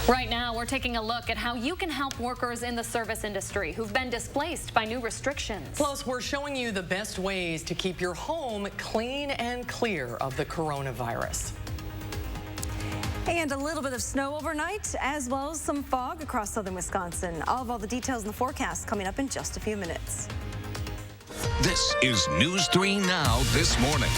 Right now, we're taking a look at how you can help workers in the service industry who've been displaced by new restrictions. Plus, we're showing you the best ways to keep your home clean and clear of the coronavirus. And a little bit of snow overnight, as well as some fog across southern Wisconsin. All the details in the forecast coming up in just a few minutes. This is News 3 Now this morning.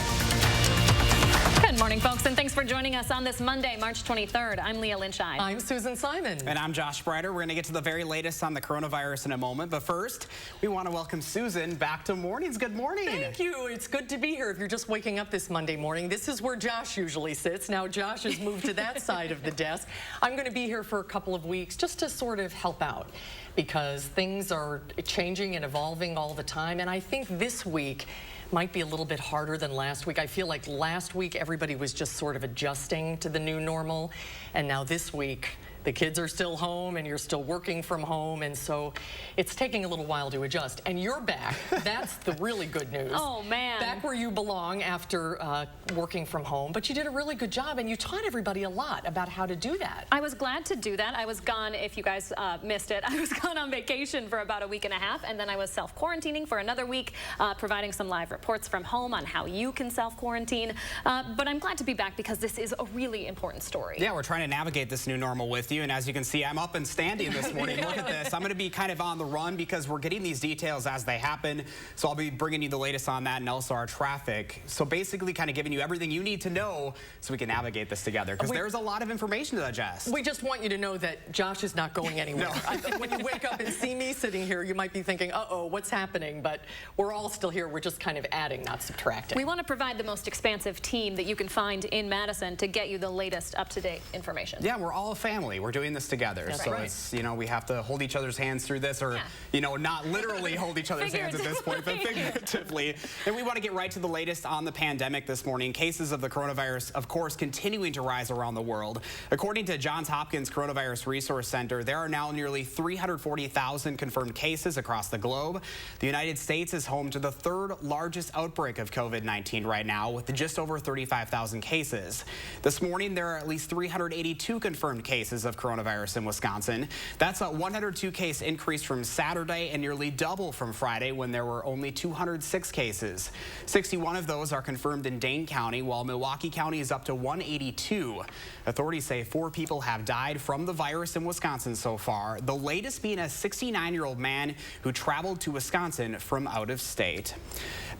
Good morning, folks, and thanks for joining us on this Monday, March 23rd. I'm Leah Lynchai. I'm Susan Simon. And I'm Josh Breider. We're going to get to the very latest on the coronavirus in a moment. But first, we want to welcome Susan back to Mornings. Good morning. Thank you. It's good to be here. If you're just waking up this Monday morning, this is where Josh usually sits. Now Josh has moved to that side of the desk. I'm going to be here for a couple of weeks just to sort of help out, because things are changing and evolving all the time. And I think this week might be a little bit harder than last week. I feel like last week everybody was just sort of adjusting to the new normal. And now this week, the kids are still home and you're still working from home. And so it's taking a little while to adjust. And you're back. That's the really good news. Oh, man. Back where you belong after working from home. But you did a really good job, and you taught everybody a lot about how to do that. I was glad to do that. I was gone, if you guys missed it, I was gone on vacation for about a week and a half, and then I was self-quarantining for another week, providing some live reports from home on how you can self-quarantine. But I'm glad to be back because this is a really important story. Yeah, we're trying to navigate this new normal with you. And as you can see, I'm up and standing this morning. Look at this. I'm going to be kind of on the run because we're getting these details as they happen. So I'll be bringing you the latest on that and also our traffic. So basically kind of giving you everything you need to know so we can navigate this together, because there's a lot of information to digest. We just want you to know that Josh is not going anywhere. No. I think when you wake up and see me sitting here, you might be thinking, uh-oh, what's happening? But we're all still here. We're just kind of adding, not subtracting. We want to provide the most expansive team that you can find in Madison to get you the latest up-to-date information. Yeah, we're all a family. We're doing this together. That's so right. It's, you know, we have to hold each other's hands through this, or, you know, not literally hold each other's hands at this point, but figuratively. And we want to get right to the latest on the pandemic this morning. Cases of the coronavirus, of course, continuing to rise around the world. According to Johns Hopkins Coronavirus Resource Center, there are now nearly 340,000 confirmed cases across the globe. The United States is home to the third largest outbreak of COVID-19 right now, with just over 35,000 cases. This morning, there are at least 382 confirmed cases of coronavirus in Wisconsin. That's a 102 case increase from Saturday and nearly double from Friday, when there were only 206 cases. 61 of those are confirmed in Dane County, while Milwaukee County is up to 182. Authorities say 4 people have died from the virus in Wisconsin so far, the latest being a 69-year-old man who traveled to Wisconsin from out of state.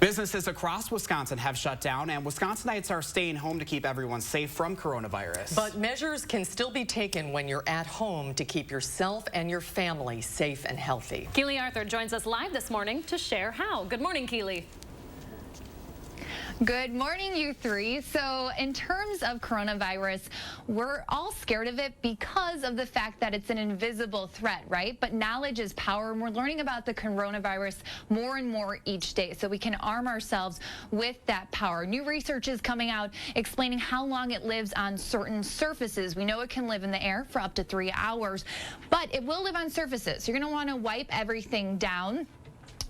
Businesses across Wisconsin have shut down, and Wisconsinites are staying home to keep everyone safe from coronavirus. But measures can still be taken when you're at home to keep yourself and your family safe and healthy. Keely Arthur joins us live this morning to share how. Good morning, Keely. Good morning, you three. So in terms of coronavirus, we're all scared of it because of the fact that it's an invisible threat, right? But knowledge is power, and we're learning about the coronavirus more and more each day, so we can arm ourselves with that power. New research is coming out explaining how long it lives on certain surfaces. We know it can live in the air for up to 3 hours, but it will live on surfaces. You're going to want to wipe everything down.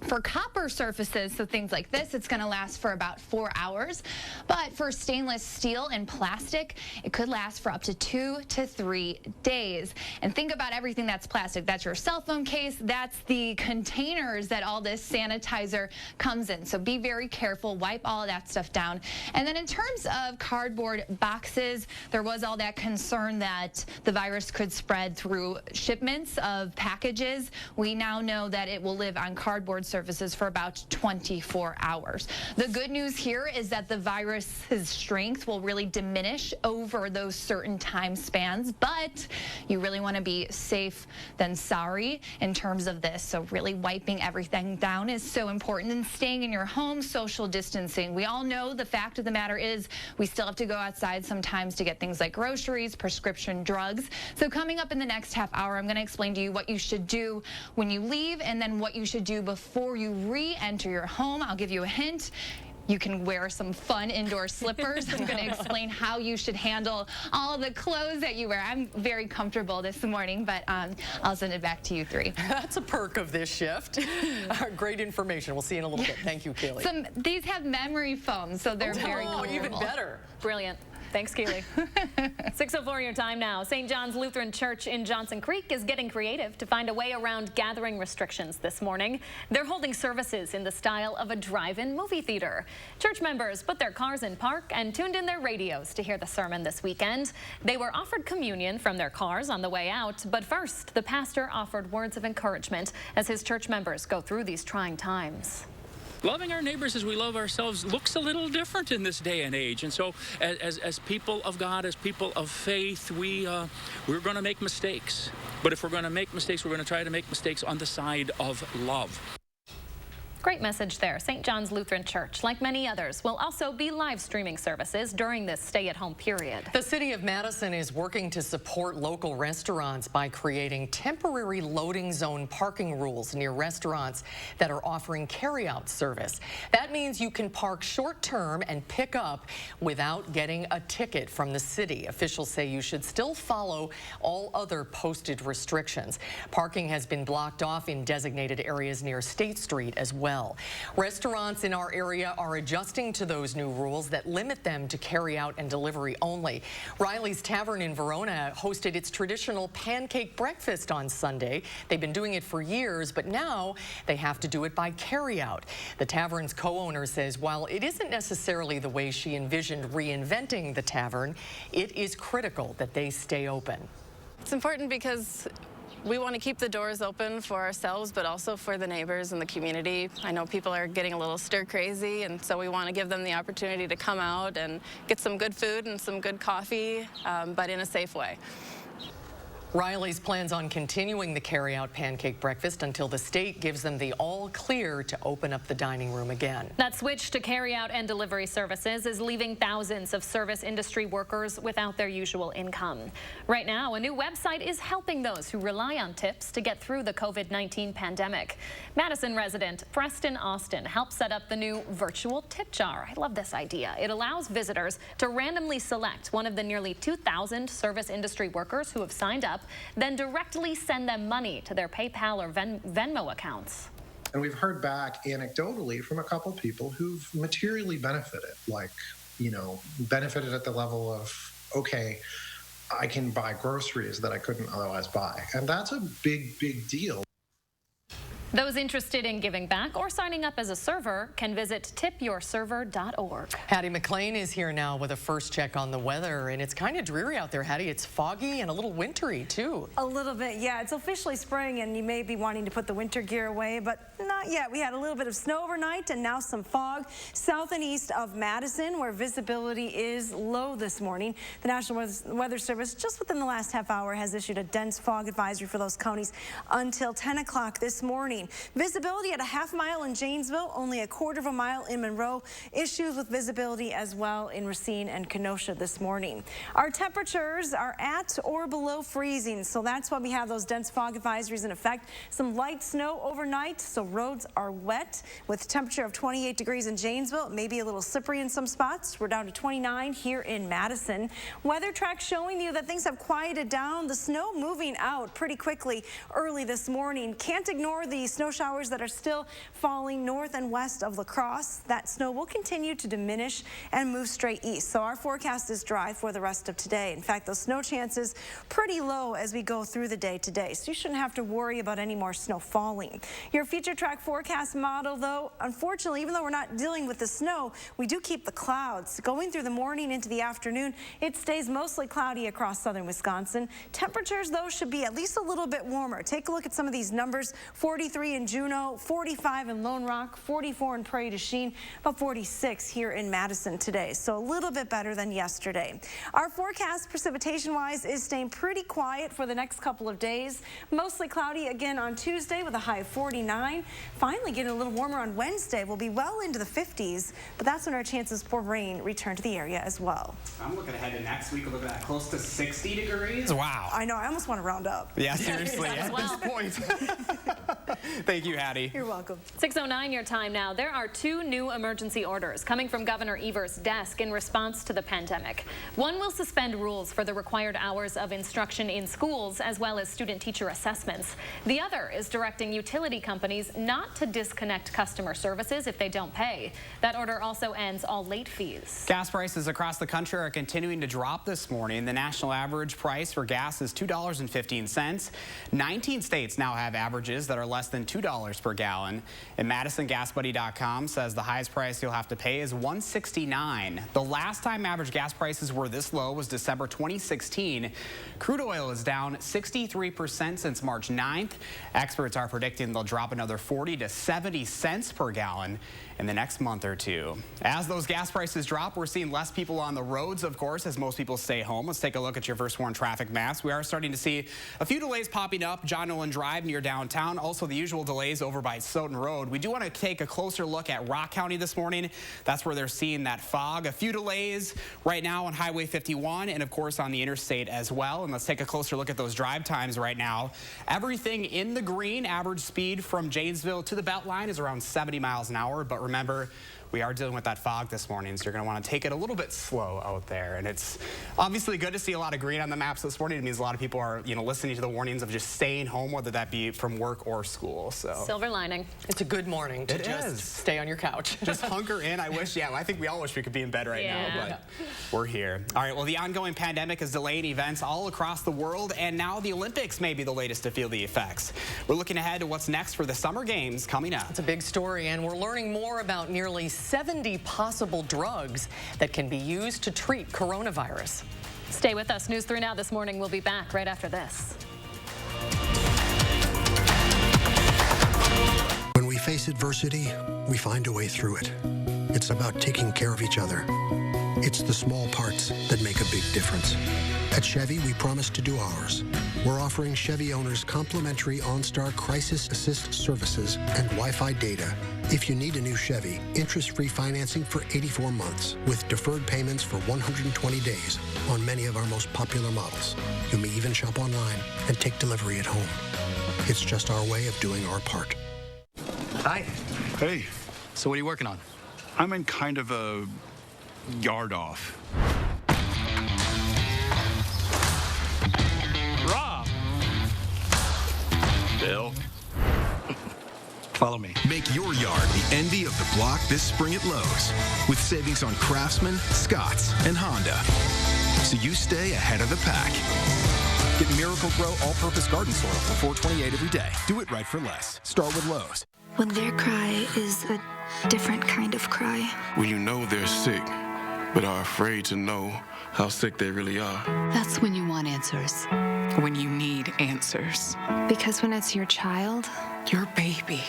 For copper surfaces, so things like this, it's going to last for about 4 hours. But for stainless steel and plastic, it could last for up to 2 to 3 days. And think about everything that's plastic. That's your cell phone case. That's the containers that all this sanitizer comes in. So be very careful. Wipe all of that stuff down. And then in terms of cardboard boxes, there was all that concern that the virus could spread through shipments of packages. We now know that it will live on cardboard surfaces for about 24 hours. The good news here is that the virus's strength will really diminish over those certain time spans, but you really want to be safe than sorry in terms of this. So really wiping everything down is so important, and staying in your home, social distancing. We all know the fact of the matter is we still have to go outside sometimes to get things like groceries, prescription drugs. So coming up in the next half hour, I'm going to explain to you what you should do when you leave, and then what you should do before you re-enter your home. I'll give you a hint. You can wear some fun indoor slippers. I'm going to explain how you should handle all of the clothes that you wear. I'm very comfortable this morning, but I'll send it back to you three. That's a perk of this shift. Great information. We'll see you in a little bit. Thank you, Keely. These have memory foam, so they're very cool. Even better. Brilliant. Thanks, Keely. 6:04 your time now. St. John's Lutheran Church in Johnson Creek is getting creative to find a way around gathering restrictions this morning. They're holding services in the style of a drive-in movie theater. Church members put their cars in park and tuned in their radios to hear the sermon this weekend. They were offered communion from their cars on the way out, but first, the pastor offered words of encouragement as his church members go through these trying times. Loving our neighbors as we love ourselves looks a little different in this day and age. And so as people of God, as people of faith, we're going to make mistakes. But if we're going to make mistakes, we're going to try to make mistakes on the side of love. Great message there. St. John's Lutheran Church, like many others, will also be live streaming services during this stay-at-home period. The city of Madison is working to support local restaurants by creating temporary loading zone parking rules near restaurants that are offering carry-out service. That means you can park short-term and pick up without getting a ticket from the city. Officials say you should still follow all other posted restrictions. Parking has been blocked off in designated areas near State Street as well. Restaurants in our area are adjusting to those new rules that limit them to carry out and delivery only. Riley's Tavern in Verona hosted its traditional pancake breakfast on Sunday. They've been doing it for years, but now they have to do it by carry out. The tavern's co-owner says while it isn't necessarily the way she envisioned reinventing the tavern, it is critical that they stay open. It's important because we want to keep the doors open for ourselves, but also for the neighbors and the community. I know people are getting a little stir crazy, and so we want to give them the opportunity to come out and get some good food and some good coffee, but in a safe way. Riley's plans on continuing the carry-out pancake breakfast until the state gives them the all clear to open up the dining room again. That switch to carry-out and delivery services is leaving thousands of service industry workers without their usual income. Right now, a new website is helping those who rely on tips to get through the COVID-19 pandemic. Madison resident Preston Austin helped set up the new virtual tip jar. I love this idea. It allows visitors to randomly select one of the nearly 2,000 service industry workers who have signed up, then directly send them money to their PayPal or Venmo accounts. And we've heard back anecdotally from a couple people who've materially benefited, like, benefited at the level of, okay, I can buy groceries that I couldn't otherwise buy. And that's a big, big deal. Those interested in giving back or signing up as a server can visit tipyourserver.org. Hattie McLean is here now with a first check on the weather, and it's kind of dreary out there, Hattie. It's foggy and a little wintry, too. A little bit, yeah. It's officially spring, and you may be wanting to put the winter gear away, but not yet. We had a little bit of snow overnight and now some fog south and east of Madison, where visibility is low this morning. The National Weather Service, just within the last half hour, has issued a dense fog advisory for those counties until 10 o'clock this morning. Visibility at a half mile in Janesville, only a quarter of a mile in Monroe. Issues with visibility as well in Racine and Kenosha this morning. Our temperatures are at or below freezing, so that's why we have those dense fog advisories in effect. Some light snow overnight, so roads are wet with a temperature of 28 degrees in Janesville. It may be a little slippery in some spots. We're down to 29 here in Madison. Weather track showing you that things have quieted down. The snow moving out pretty quickly early this morning. Can't ignore the snow showers that are still falling north and west of La Crosse. That snow will continue to diminish and move straight east. So our forecast is dry for the rest of today. In fact, those snow chances pretty low as we go through the day today. So you shouldn't have to worry about any more snow falling. Your future track forecast model, though, unfortunately, even though we're not dealing with the snow, we do keep the clouds. Going through the morning into the afternoon, it stays mostly cloudy across southern Wisconsin. Temperatures, though, should be at least a little bit warmer. Take a look at some of these numbers. 43 in Juneau, 45 in Lone Rock, 44 in Prairie du Chien, about 46 here in Madison today. So a little bit better than yesterday. Our forecast precipitation-wise is staying pretty quiet for the next couple of days. Mostly cloudy again on Tuesday with a high of 49. Finally getting a little warmer on Wednesday. We'll be well into the 50s, but that's when our chances for rain return to the area as well. I'm looking ahead to next week. Look at that, close to 60 degrees. Wow. I know, I almost want to round up. Yeah, seriously, at well. this point. Thank you, Hattie. You're welcome. 6:09 your time now. There are 2 new emergency orders coming from Governor Evers' desk in response to the pandemic. One will suspend rules for the required hours of instruction in schools as well as student-teacher assessments. The other is directing utility companies not to disconnect customer services if they don't pay. That order also ends all late fees. Gas prices across the country are continuing to drop this morning. The national average price for gas is $2.15. 19 states now have averages that are less than $2 per gallon. And Madison, GasBuddy.com says the highest price you'll have to pay is $1.69. The last time average gas prices were this low was December 2016. Crude oil is down 63% since March 9th. Experts are predicting they'll drop another 40 to 70 cents per gallon in the next month or two. As those gas prices drop, we're seeing less people on the roads, of course, as most people stay home. Let's take a look at your first warn traffic maps. We are starting to see a few delays popping up. John Nolan Drive near downtown. Also the usual delays over by Stoughton Road. We do want to take a closer look at Rock County this morning. That's where they're seeing that fog. A few delays right now on Highway 51 and of course on the interstate as well. And let's take a closer look at those drive times right now. Everything in the green. Average speed from Janesville to the Beltline is around 70 miles an hour. But remember, we are dealing with that fog this morning, so you're going to want to take it a little bit slow out there. And it's obviously good to see a lot of green on the maps this morning. It means a lot of people are, listening to the warnings of just staying home, whether that be from work or school. So silver lining. It's a good morning to just stay on your couch. Just hunker in. I think we all wish we could be in bed right now, but we're here. All right, well, the ongoing pandemic is delaying events all across the world, and now the Olympics may be the latest to feel the effects. We're looking ahead to what's next for the Summer Games coming up. It's a big story, and we're learning more about nearly 70 possible drugs that can be used to treat coronavirus. Stay with us. News 3 Now this morning. We'll be back right after this. When we face adversity, we find a way through it. It's about taking care of each other. It's the small parts that make a big difference. At Chevy, we promise to do ours. We're offering Chevy owners complimentary OnStar Crisis Assist services and Wi-Fi data. If you need a new Chevy, interest-free financing for 84 months with deferred payments for 120 days on many of our most popular models. You may even shop online and take delivery at home. It's just our way of doing our part. Hi. Hey. So what are you working on? I'm in kind of a yard off. Rob. Bill. Follow me. Make your yard the envy of the block this spring at Lowe's with savings on Craftsman, Scotts, and Honda. So you stay ahead of the pack. Get Miracle Grow All-Purpose Garden Soil for $4.28 every day. Do it right for less. Start with Lowe's. When their cry is a different kind of cry. When you know they're sick, but are afraid to know how sick they really are. That's when you want answers. When you need answers. Because when it's your child, your baby,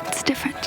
it's different.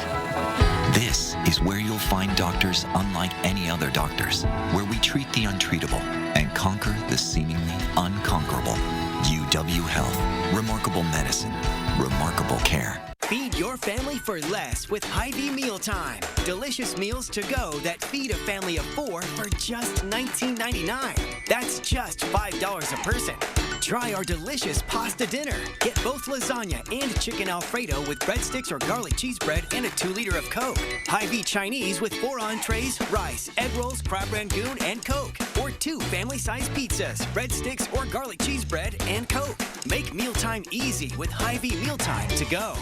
This is where you'll find doctors unlike any other doctors, where we treat the untreatable and conquer the seemingly unconquerable. UW Health. Remarkable medicine. Remarkable care. Feed your family for less with Hy-Vee Mealtime. Delicious meals to go that feed a family of 4 for just $19.99. That's just $5 a person. Try our delicious pasta dinner. Get both lasagna and chicken Alfredo with breadsticks or garlic cheese bread and a 2-liter of Coke. Hy-Vee Chinese with 4 entrees, rice, egg rolls, crab rangoon, and Coke. Or 2 family-sized pizzas, breadsticks, or garlic cheese bread and Coke. Make mealtime easy with Hy-Vee Mealtime to go.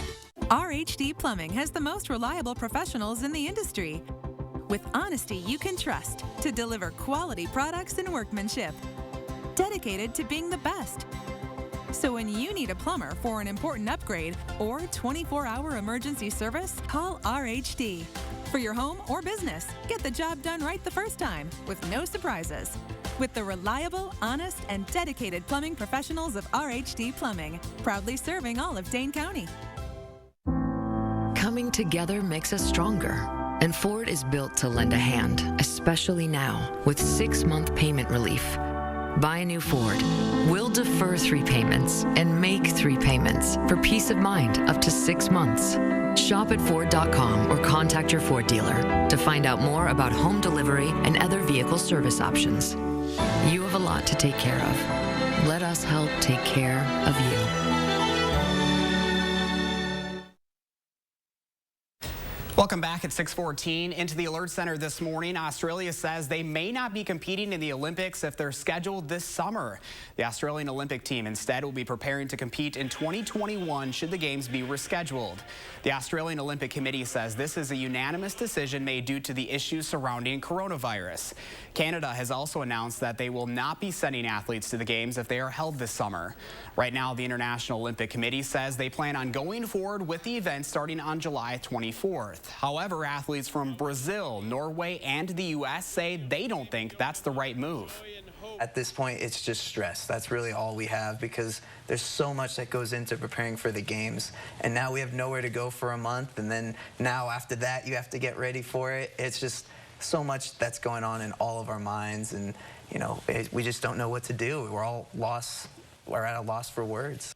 RHD Plumbing has the most reliable professionals in the industry. With honesty you can trust to deliver quality products and workmanship. Dedicated to being the best. So when you need a plumber for an important upgrade or 24-hour emergency service, call RHD. For your home or business, get the job done right the first time with no surprises. With the reliable, honest, and dedicated plumbing professionals of RHD Plumbing, proudly serving all of Dane County. Coming together makes us stronger, and Ford is built to lend a hand, especially now, with 6-month payment relief. Buy a new Ford. We'll defer 3 payments and make 3 payments for peace of mind up to 6 months. Shop at Ford.com or contact your Ford dealer to find out more about home delivery and other vehicle service options. You have a lot to take care of. Let us help take care of you. Welcome back at 6:14. Into the Alert Center this morning, Australia says they may not be competing in the Olympics if they're scheduled this summer. The Australian Olympic team instead will be preparing to compete in 2021 should the games be rescheduled. The Australian Olympic Committee says this is a unanimous decision made due to the issues surrounding coronavirus. Canada has also announced that they will not be sending athletes to the games if they are held this summer. Right now, the International Olympic Committee says they plan on going forward with the event starting on July 24th. However, athletes from Brazil, Norway, and the U.S. say they don't think that's the right move. At this point, it's just stress. That's really all we have because there's so much that goes into preparing for the games. And now we have nowhere to go for a month. And then now after that, you have to get ready for it. It's just so much that's going on in all of our minds. And, you know, we just don't know what to do. We're all lost. We're at a loss for words.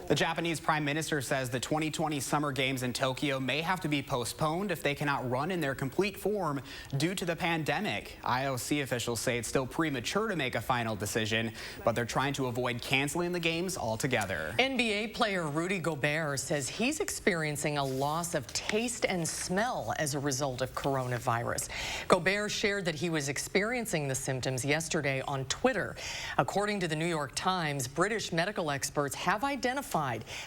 The Japanese Prime Minister says the 2020 Summer Games in Tokyo may have to be postponed if they cannot run in their complete form due to the pandemic. IOC officials say it's still premature to make a final decision, but they're trying to avoid canceling the games altogether. NBA player Rudy Gobert says he's experiencing a loss of taste and smell as a result of coronavirus. Gobert shared that he was experiencing the symptoms yesterday on Twitter. According to the New York Times, British medical experts have identified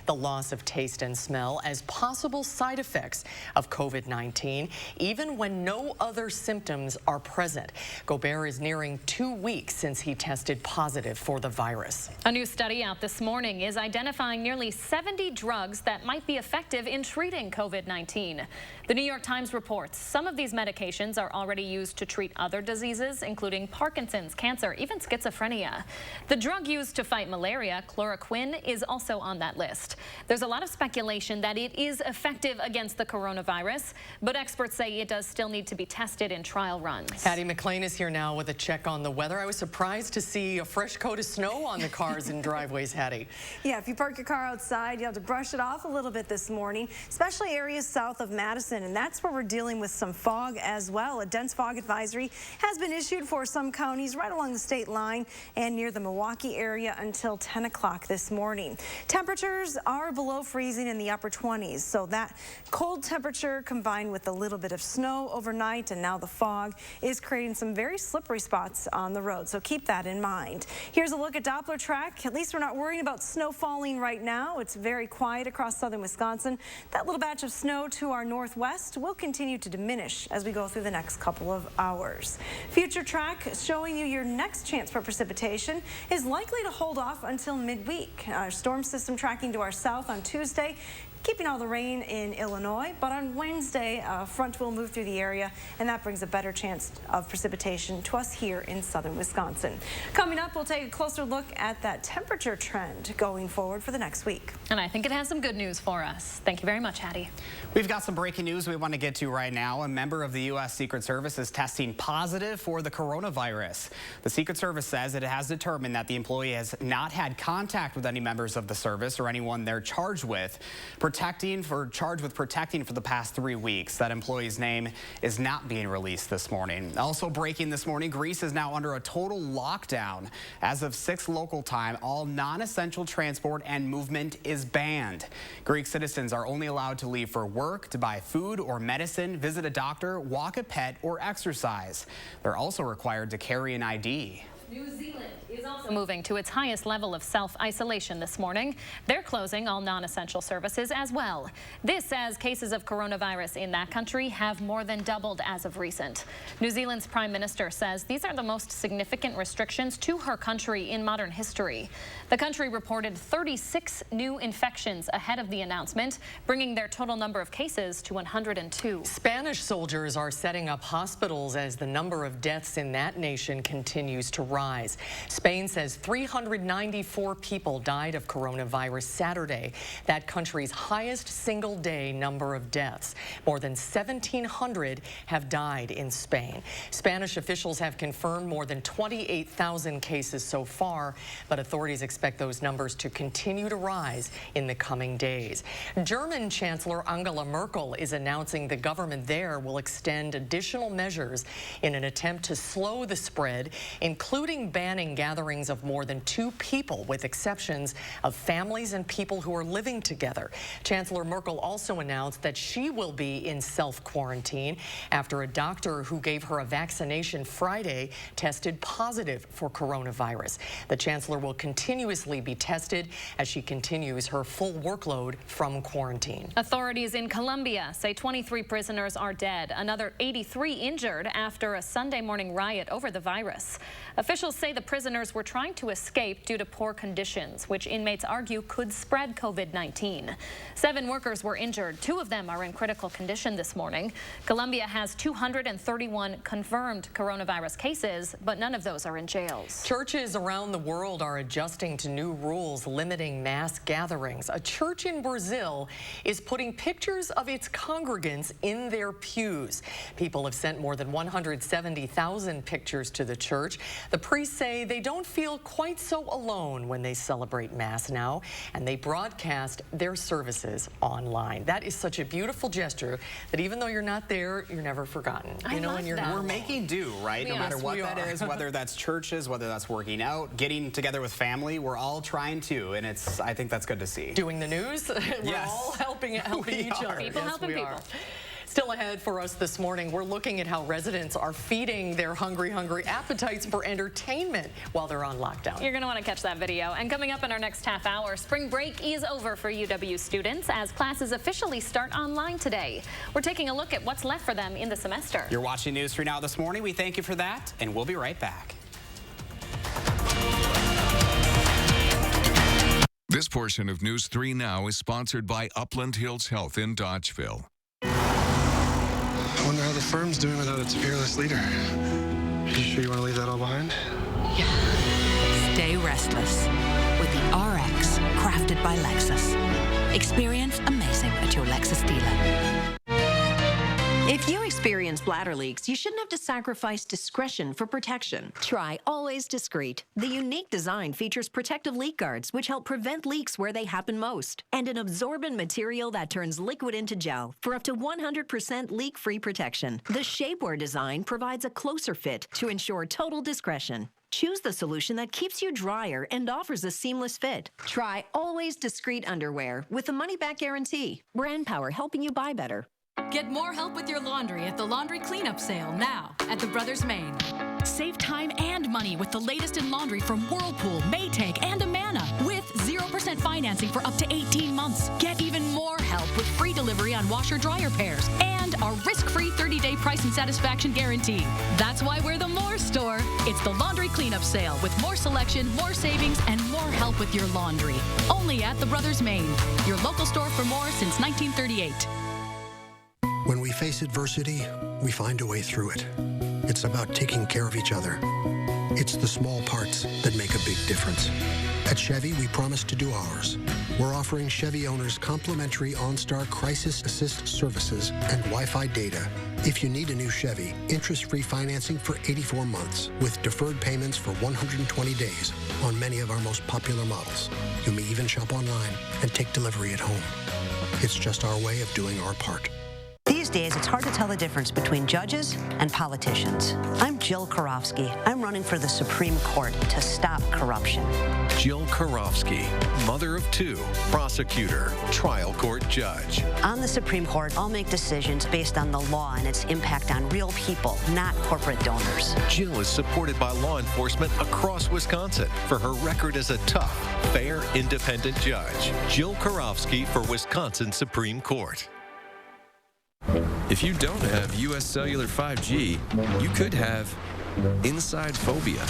the loss of taste and smell as possible side effects of COVID-19, even when no other symptoms are present. Gobert is nearing 2 weeks since he tested positive for the virus. A new study out this morning is identifying nearly 70 drugs that might be effective in treating COVID-19. The New York Times reports some of these medications are already used to treat other diseases, including Parkinson's, cancer, even schizophrenia. The drug used to fight malaria, chloroquine, is also on that list. There's a lot of speculation that it is effective against the coronavirus, but experts say it does still need to be tested in trial runs. Hattie McLean is here now with a check on the weather. I was surprised to see a fresh coat of snow on the cars and driveways, Hattie. Yeah, if you park your car outside, you have to brush it off a little bit this morning, especially areas south of Madison, and that's where we're dealing with some fog as well. A dense fog advisory has been issued for some counties right along the state line and near the Milwaukee area until 10 o'clock this morning. Temperatures are below freezing in the upper 20s, so that cold temperature combined with a little bit of snow overnight and now the fog is creating some very slippery spots on the road, so keep that in mind. Here's a look at Doppler track. At least we're not worrying about snow falling right now. It's very quiet across southern Wisconsin. That little batch of snow to our northwest will continue to diminish as we go through the next couple of hours. Future track showing you your next chance for precipitation is likely to hold off until midweek. Our storm system tracking to our south on Tuesday, keeping all the rain in Illinois, but on Wednesday, a front will move through the area, and that brings a better chance of precipitation to us here in southern Wisconsin. Coming up, we'll take a closer look at that temperature trend going forward for the next week. And I think it has some good news for us. Thank you very much, Hattie. We've got some breaking news we want to get to right now. A member of the U.S. Secret Service is testing positive for the coronavirus. The Secret Service says it has determined that the employee has not had contact with any members of the service or anyone they're charged with protecting for the past 3 weeks. That employee's name is not being released this morning. Also breaking this morning, Greece is now under a total lockdown. As of 6 local time, all non-essential transport and movement is banned. Greek citizens are only allowed to leave for work, to buy food or medicine, visit a doctor, walk a pet, or exercise. They're also required to carry an ID. New Zealand is also moving to its highest level of self-isolation this morning. They're closing all non-essential services as well. This as cases of coronavirus in that country have more than doubled as of recent. New Zealand's Prime Minister says these are the most significant restrictions to her country in modern history. The country reported 36 new infections ahead of the announcement, bringing their total number of cases to 102. Spanish soldiers are setting up hospitals as the number of deaths in that nation continues to rise. Spain says 394 people died of coronavirus Saturday, that country's highest single-day number of deaths. More than 1,700 have died in Spain. Spanish officials have confirmed more than 28,000 cases so far, but authorities expect those numbers to continue to rise in the coming days. German Chancellor Angela Merkel is announcing the government there will extend additional measures in an attempt to slow the spread, including banning gatherings gatherings of more than 2 people, with exceptions of families and people who are living together. Chancellor Merkel also announced that she will be in self-quarantine after a doctor who gave her a vaccination Friday tested positive for coronavirus. The chancellor will continuously be tested as she continues her full workload from quarantine. Authorities in Colombia say 23 prisoners are dead, another 83 injured after a Sunday morning riot over the virus. Officials say the prisoners were trying to escape due to poor conditions, which inmates argue could spread COVID-19. 7 workers were injured. 2 of them are in critical condition this morning. Colombia has 231 confirmed coronavirus cases, but none of those are in jails. Churches around the world are adjusting to new rules limiting mass gatherings. A church in Brazil is putting pictures of its congregants in their pews. People have sent more than 170,000 pictures to the church. The priests say they don't feel quite so alone when they celebrate Mass now, and they broadcast their services online. That is such a beautiful gesture that even though you're not there, you're never forgotten. We're making do, right? No matter what that is, whether that's churches, whether that's working out, getting together with family, we're all trying to, and I think that's good to see. Doing the news, we're all helping each other. People helping people. Still ahead for us this morning, we're looking at how residents are feeding their hungry appetites for entertainment while they're on lockdown. You're going to want to catch that video. And coming up in our next half hour, spring break is over for UW students as classes officially start online today. We're taking a look at what's left for them in the semester. You're watching News 3 Now this morning. We thank you for that, and we'll be right back. This portion of News 3 Now is sponsored by Upland Hills Health in Dodgeville. I wonder how the firm's doing without its fearless leader. You sure you want to leave that all behind? Yeah. Stay restless with the RX, crafted by Lexus. Experience amazing at your Lexus dealer. If you experience bladder leaks, you shouldn't have to sacrifice discretion for protection. Try Always Discreet. The unique design features protective leak guards, which help prevent leaks where they happen most, and an absorbent material that turns liquid into gel for up to 100% leak-free protection. The shapewear design provides a closer fit to ensure total discretion. Choose the solution that keeps you drier and offers a seamless fit. Try Always Discreet underwear with a money-back guarantee. Brand power helping you buy better. Get more help with your laundry at the Laundry Cleanup Sale now at the Brothers Maine. Save time and money with the latest in laundry from Whirlpool, Maytag, and Amana with 0% financing for up to 18 months. Get even more help with free delivery on washer-dryer pairs and our risk-free 30-day price and satisfaction guarantee. That's why we're the More Store. It's the Laundry Cleanup Sale with more selection, more savings, and more help with your laundry. Only at the Brothers Maine, your local store for more since 1938. When we face adversity, we find a way through it. It's about taking care of each other. It's the small parts that make a big difference. At Chevy, we promise to do ours. We're offering Chevy owners complimentary OnStar Crisis Assist services and Wi-Fi data. If you need a new Chevy, interest-free financing for 84 months with deferred payments for 120 days on many of our most popular models. You may even shop online and take delivery at home. It's just our way of doing our part. These days, it's hard to tell the difference between judges and politicians. I'm Jill Karofsky. I'm running for the Supreme Court to stop corruption. Jill Karofsky, mother of 2, prosecutor, trial court judge. On the Supreme Court, I'll make decisions based on the law and its impact on real people, not corporate donors. Jill is supported by law enforcement across Wisconsin for her record as a tough, fair, independent judge. Jill Karofsky for Wisconsin Supreme Court. If you don't have U.S. Cellular 5G, you could have inside phobia,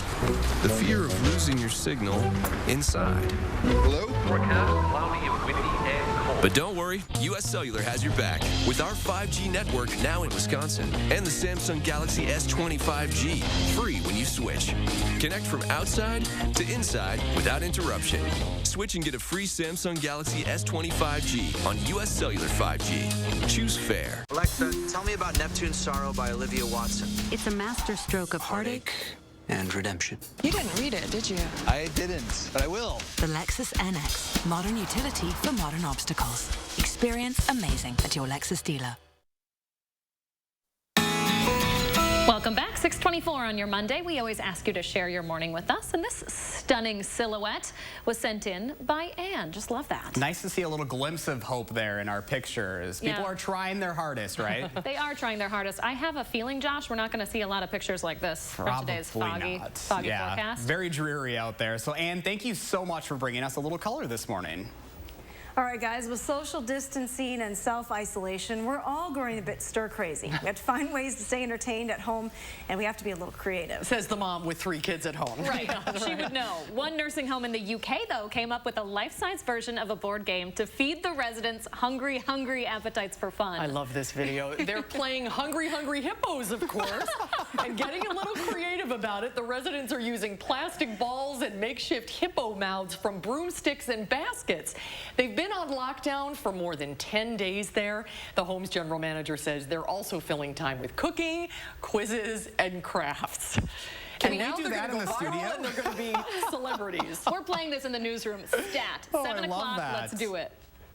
the fear of losing your signal inside. Hello? Forecast cloudy, windy, and cold. But don't worry, U.S. Cellular has your back with our 5G network now in Wisconsin and the Samsung Galaxy S20 5G, free when you switch. Connect from outside to inside without interruption. Switch and get a free Samsung Galaxy S20 5G on U.S. Cellular 5G. Choose fair. Alexa, tell me about Neptune's Sorrow by Olivia Watson. It's a masterstroke of heartache and redemption. You didn't read it, did you? I didn't, but I will. The Lexus NX, modern utility for modern obstacles. Experience amazing at your Lexus dealer. Welcome Welcome back. 6:24 on your Monday. We always ask you to share your morning with us, and this stunning silhouette was sent in by Anne. Just love that. Nice to see a little glimpse of hope there in our pictures. People are trying their hardest, right? They are trying their hardest. I have a feeling, Josh, we're not going to see a lot of pictures like this from today's foggy forecast. Very dreary out there. So, Anne, thank you so much for bringing us a little color this morning. All right, guys, with social distancing and self-isolation, we're all going a bit stir-crazy. We have to find ways to stay entertained at home, and we have to be a little creative. Says the mom with 3 kids at home. Right, she would know. One nursing home in the UK, though, came up with a life-size version of a board game to feed the residents hungry appetites for fun. I love this video. They're playing hungry hippos, of course, and getting a little creative about it. The residents are using plastic balls and makeshift hippo mouths from broomsticks and baskets. They've been on lockdown for more than 10 days there. The home's general manager says they're also filling time with cooking, quizzes, and crafts. Can we do that in the studio? And they're going to be celebrities. We're playing this in the newsroom. Stat. 7 o'clock. Let's do it.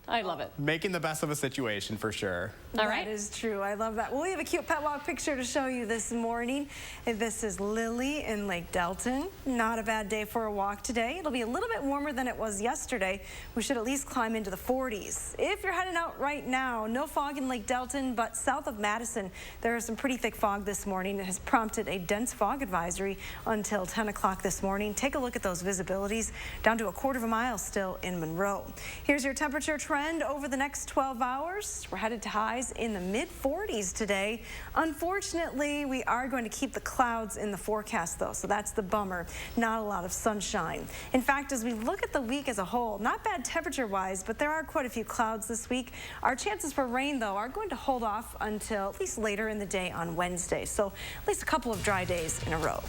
I love it. Making the best of a situation for sure. All right. That is true. I love that. Well, we have a cute pet walk picture to show you this morning. This is Lily in Lake Delton. Not a bad day for a walk today. It'll be a little bit warmer than it was yesterday. We should at least climb into the 40s. If you're heading out right now, no fog in Lake Delton, but south of Madison, there is some pretty thick fog this morning. It has prompted a dense fog advisory until 10 o'clock this morning. Take a look at those visibilities. Down to a quarter of a mile still in Monroe. Here's your temperature trend over the next 12 hours. We're headed to highs in the mid-40s today. Unfortunately, we are going to keep the clouds in the forecast, though, so that's the bummer. Not a lot of sunshine. In fact, as we look at the week as a whole, not bad temperature-wise, but there are quite a few clouds this week. Our chances for rain, though, are going to hold off until at least later in the day on Wednesday, so at least a couple of dry days in a row.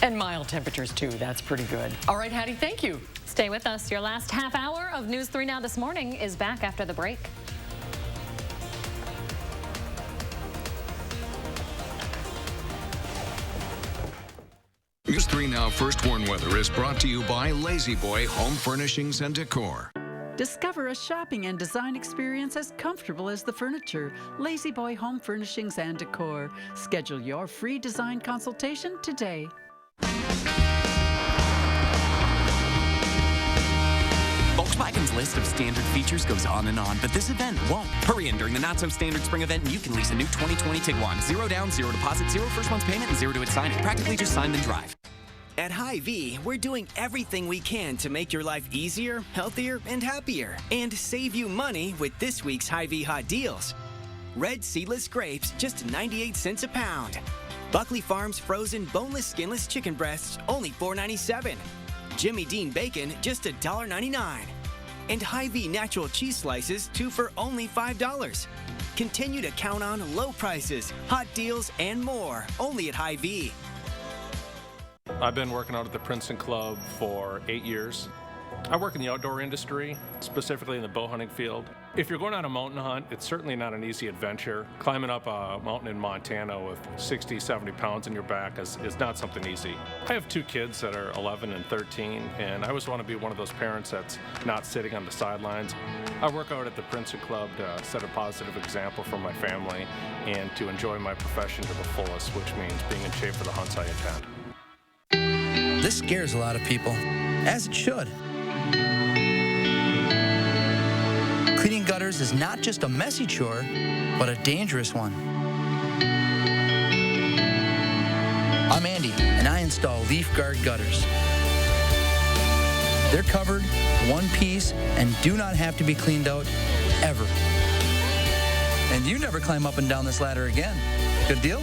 And mild temperatures, too. That's pretty good. All right, Hattie, thank you. Stay with us. Your last half hour of News 3 Now this morning is back after the break. News 3 Now First Warn Weather is brought to you by Lazy Boy Home Furnishings and Decor. Discover a shopping and design experience as comfortable as the furniture. Lazy Boy Home Furnishings and Decor. Schedule your free design consultation today. Volkswagen's list of standard features goes on and on, but this event won't. Hurry in during the not-so-standard spring event and you can lease a new 2020 Tiguan. 0 down, 0 deposit, 0 first month's payment, and 0 to its signing. Practically just sign then drive. At Hy-Vee, we're doing everything we can to make your life easier, healthier, and happier. And save you money with this week's Hy-Vee hot deals. Red seedless grapes, just 98 cents a pound. Buckley Farms frozen boneless, skinless chicken breasts, only $4.97. Jimmy Dean bacon, just $1.99. And Hy-Vee natural cheese slices, 2 for only $5. Continue to count on low prices, hot deals, and more, only at Hy-Vee. I've been working out at the Princeton Club for 8 years. I work in the outdoor industry, specifically in the bow hunting field. If you're going on a mountain hunt, it's certainly not an easy adventure. Climbing up a mountain in Montana with 60, 70 pounds on your back is not something easy. I have 2 kids that are 11 and 13, and I always want to be one of those parents that's not sitting on the sidelines. I work out at the Princeton Club to set a positive example for my family and to enjoy my profession to the fullest, which means being in shape for the hunts I attend. This scares a lot of people, as it should. Cleaning gutters is not just a messy chore, but a dangerous one. I'm Andy, and I install Leaf Guard gutters. They're covered, one piece, and do not have to be cleaned out, ever. And you never climb up and down this ladder again. Good deal?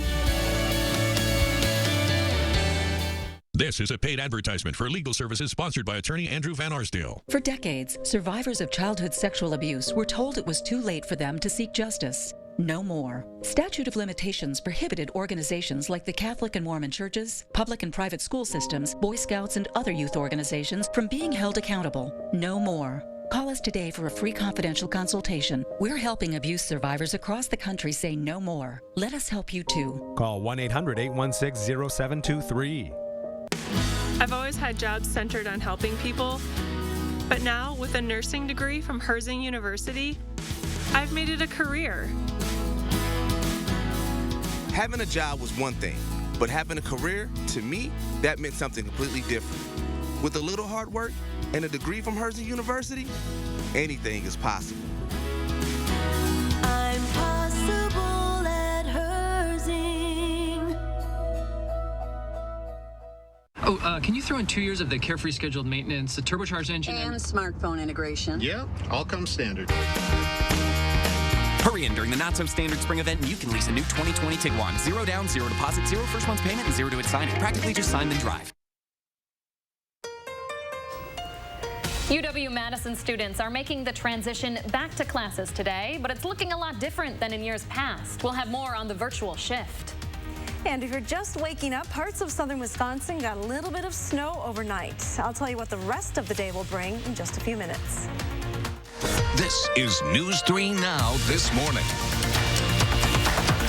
This is a paid advertisement for legal services sponsored by attorney Andrew Van Arsdale. For decades, survivors of childhood sexual abuse were told it was too late for them to seek justice. No more. Statute of limitations prohibited organizations like the Catholic and Mormon churches, public and private school systems, Boy Scouts, and other youth organizations from being held accountable. No more. Call us today for a free confidential consultation. We're helping abuse survivors across the country say no more. Let us help you too. Call 1-800-816-0723. I've always had jobs centered on helping people, but now with a nursing degree from Herzing University, I've made it a career. Having a job was one thing, But having a career, to me, that meant something completely different. With a little hard work and a degree from Herzing University, anything is possible. I'm possible at Herzing. Oh, can you throw in 2 years of the carefree scheduled maintenance, the turbocharged engine, and smartphone integration? Yeah, all comes standard. Hurry in during the not-so-standard spring event and you can lease a new 2020 Tiguan. 0 down, 0 deposit, 0 first month's payment, and 0 to its signing. Practically just sign then drive. UW-Madison students are making the transition back to classes today, but it's looking a lot different than in years past. We'll have more on the virtual shift. And if you're just waking up, parts of southern Wisconsin got a little bit of snow overnight. I'll tell you what the rest of the day will bring in just a few minutes. This is News 3 Now this morning.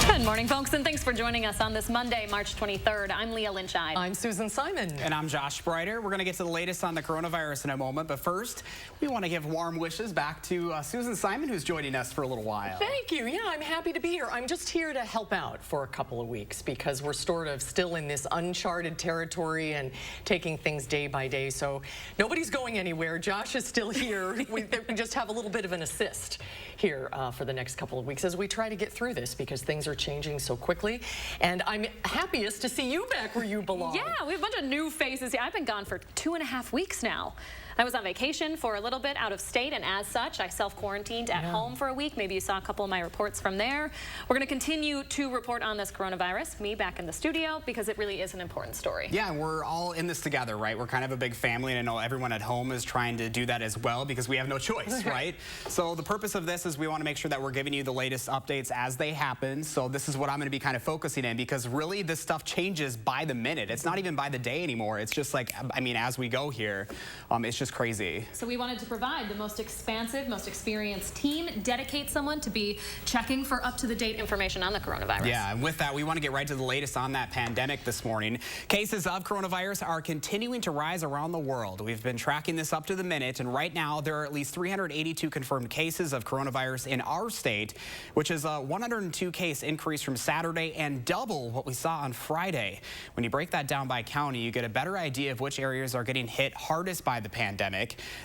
Good morning, folks, and thanks for joining us on this Monday, March 23rd. I'm Leah Lynchide. I'm Susan Simon. And I'm Josh Breiter. We're going to get to the latest on the coronavirus in a moment, but first, we want to give warm wishes back to Susan Simon, who's joining us for a little while. Thank you. Yeah, I'm happy to be here. I'm just here to help out for a couple of weeks because we're sort of still in this uncharted territory and taking things day by day, so nobody's going anywhere. Josh is still here. we just have a little bit of an assist here for the next couple of weeks as we try to get through this because things are changing so quickly. And I'm happiest to see you back where you belong. Yeah, we have a bunch of new faces here. I've been gone for 2.5 weeks now. I was on vacation for a little bit out of state, and as such, I self-quarantined at home for a week. Maybe you saw a couple of my reports from there. We're going to continue to report on this coronavirus, me back in the studio, because it really is an important story. Yeah, we're all in this together, right? We're kind of a big family, and I know everyone at home is trying to do that as well because we have no choice, right? So the purpose of this is we want to make sure that we're giving you the latest updates as they happen. So this is what I'm going to be kind of focusing in because really this stuff changes by the minute. It's not even by the day anymore. It's just like, I mean, as we go here, it's just crazy. So we wanted to provide the most expansive, most experienced team, dedicate someone to be checking for up-to-the-date information on the coronavirus. Yeah, and with that, we want to get right to the latest on that pandemic this morning. Cases of coronavirus are continuing to rise around the world. We've been tracking this up to the minute, and right now there are at least 382 confirmed cases of coronavirus in our state, which is a 102 case increase from Saturday and double what we saw on Friday. When you break that down by county, you get a better idea of which areas are getting hit hardest by the pandemic.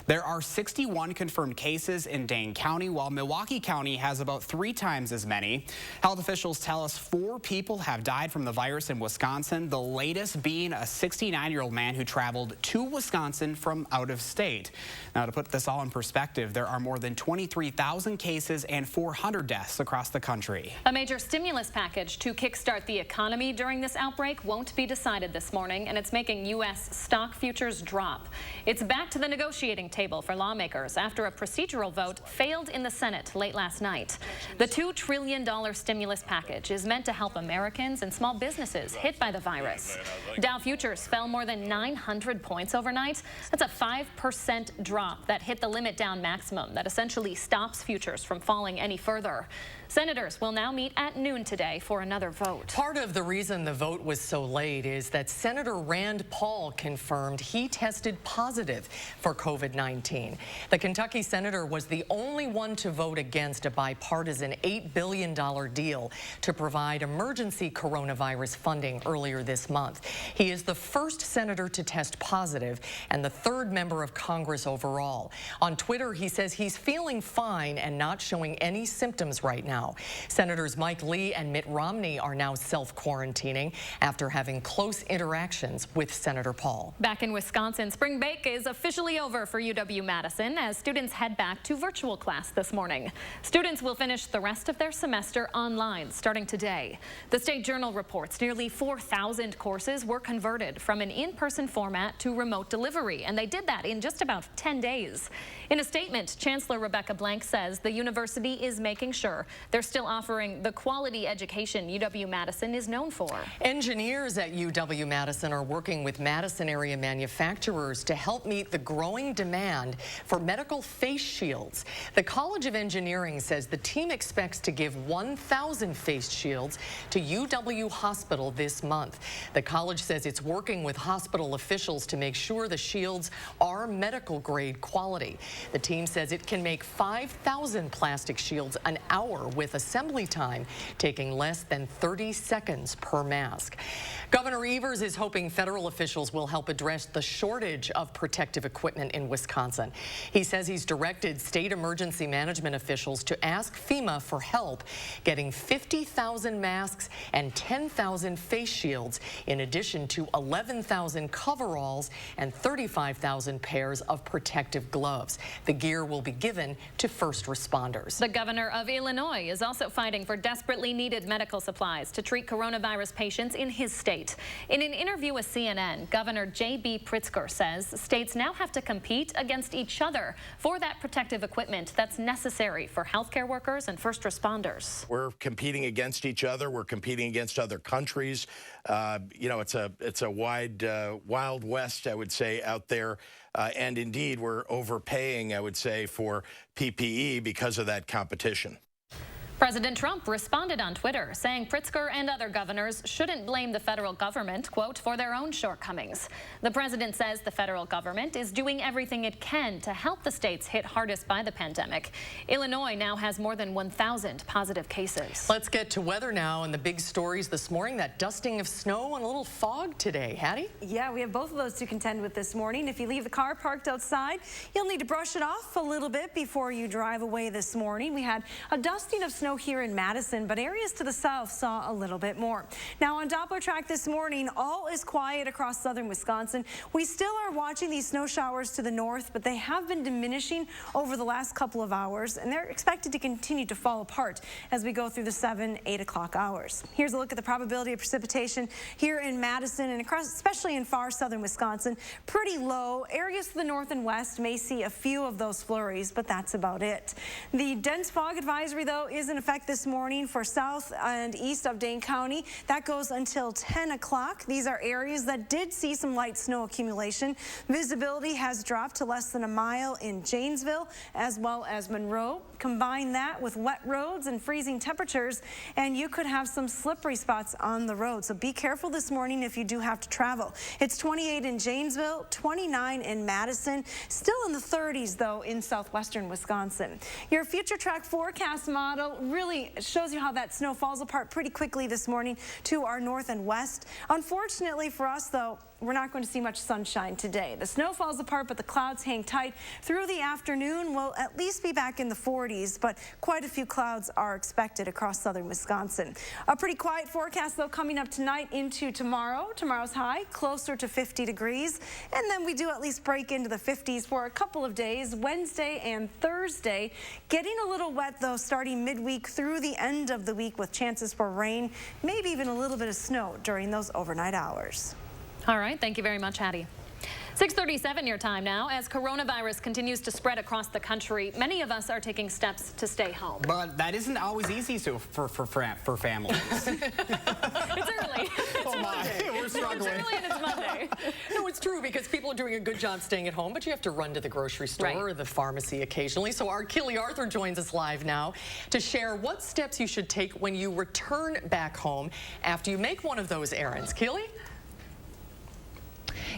There are 61 confirmed cases in Dane County, while Milwaukee County has about 3 times as many. Health officials tell us 4 people have died from the virus in Wisconsin, the latest being a 69-year-old man who traveled to Wisconsin from out of state. Now, to put this all in perspective, there are more than 23,000 cases and 400 deaths across the country. A major stimulus package to kickstart the economy during this outbreak won't be decided this morning, and it's making U.S. stock futures drop. It's back to the negotiating table for lawmakers after a procedural vote failed in the Senate late last night. The $2 trillion stimulus package is meant to help Americans and small businesses hit by the virus. Dow futures fell more than 900 points overnight. That's a 5% drop that hit the limit down maximum that essentially stops futures from falling any further. Senators will now meet at noon today for another vote. Part of the reason the vote was so late is that Senator Rand Paul confirmed he tested positive for COVID-19. The Kentucky senator was the only one to vote against a bipartisan $8 billion deal to provide emergency coronavirus funding earlier this month. He is the first senator to test positive and the 3rd member of Congress overall. On Twitter, he says he's feeling fine and not showing any symptoms right now. Senators Mike Lee and Mitt Romney are now self-quarantining after having close interactions with Senator Paul. Back in Wisconsin, spring break is officially over for UW-Madison as students head back to virtual class this morning. Students will finish the rest of their semester online starting today. The State Journal reports nearly 4,000 courses were converted from an in-person format to remote delivery, and they did that in just about 10 days. In a statement, Chancellor Rebecca Blank says the university is making sure they're still offering the quality education UW-Madison is known for. Engineers at UW-Madison are working with Madison area manufacturers to help meet the growing demand for medical face shields. The College of Engineering says the team expects to give 1,000 face shields to UW Hospital this month. The college says it's working with hospital officials to make sure the shields are medical grade quality. The team says it can make 5,000 plastic shields an hour with assembly time taking less than 30 seconds per mask. Governor Evers is hoping federal officials will help address the shortage of protective equipment in Wisconsin. He says he's directed state emergency management officials to ask FEMA for help getting 50,000 masks and 10,000 face shields, in addition to 11,000 coveralls and 35,000 pairs of protective gloves. The gear will be given to first responders. The governor of Illinois is also fighting for desperately needed medical supplies to treat coronavirus patients in his state. In an interview with CNN, Governor J.B. Pritzker says states now have to compete against each other for that protective equipment that's necessary for healthcare workers and first responders. We're competing against each other. We're competing against other countries. You know, it's a wild west, I would say, out there. And indeed, we're overpaying, I would say, for PPE because of that competition. President Trump responded on Twitter, saying Pritzker and other governors shouldn't blame the federal government, quote, for their own shortcomings. The president says the federal government is doing everything it can to help the states hit hardest by the pandemic. Illinois now has more than 1,000 positive cases. Let's get to weather now, and the big stories this morning, that dusting of snow and a little fog today. Hattie? Yeah, we have both of those to contend with this morning. If you leave the car parked outside, you'll need to brush it off a little bit before you drive away this morning. We had a dusting of snow here in Madison, but areas to the south saw a little bit more. Now on Doppler track this morning, all is quiet across southern Wisconsin. We still are watching these snow showers to the north, but they have been diminishing over the last couple of hours, and they're expected to continue to fall apart as we go through the 7, 8 o'clock hours. Here's a look at the probability of precipitation here in Madison and across, especially in far southern Wisconsin. Pretty low. Areas to the north and west may see a few of those flurries, but that's about it. The dense fog advisory, though, is in effect this morning for south and east of Dane County. That goes until 10 o'clock. These are areas that did see some light snow accumulation. Visibility has dropped to less than a mile in Janesville as well as Monroe. Combine that with wet roads and freezing temperatures, and you could have some slippery spots on the road. So be careful this morning if you do have to travel. It's 28 in Janesville, 29 in Madison, still in the 30s though in southwestern Wisconsin. Your future track forecast model really shows you how that snow falls apart pretty quickly this morning to our north and west. Unfortunately for us though, we're not going to see much sunshine today. The snow falls apart, but the clouds hang tight through the afternoon. We'll at least be back in the 40s, but quite a few clouds are expected across southern Wisconsin. A pretty quiet forecast, though, coming up tonight into tomorrow. Tomorrow's high closer to 50 degrees, and then we do at least break into the 50s for a couple of days, Wednesday and Thursday. Getting a little wet, though, starting midweek through the end of the week with chances for rain, maybe even a little bit of snow during those overnight hours. All right, thank you very much, Hattie. 6:37 your time now. As coronavirus continues to spread across the country, many of us are taking steps to stay home. But that isn't always easy for families. It's early. Oh my, we're struggling. It's early and it's Monday. No, it's true, because people are doing a good job staying at home, but you have to run to the grocery store or the pharmacy occasionally. So our Keely Arthur joins us live now to share what steps you should take when you return back home after you make one of those errands. Keely?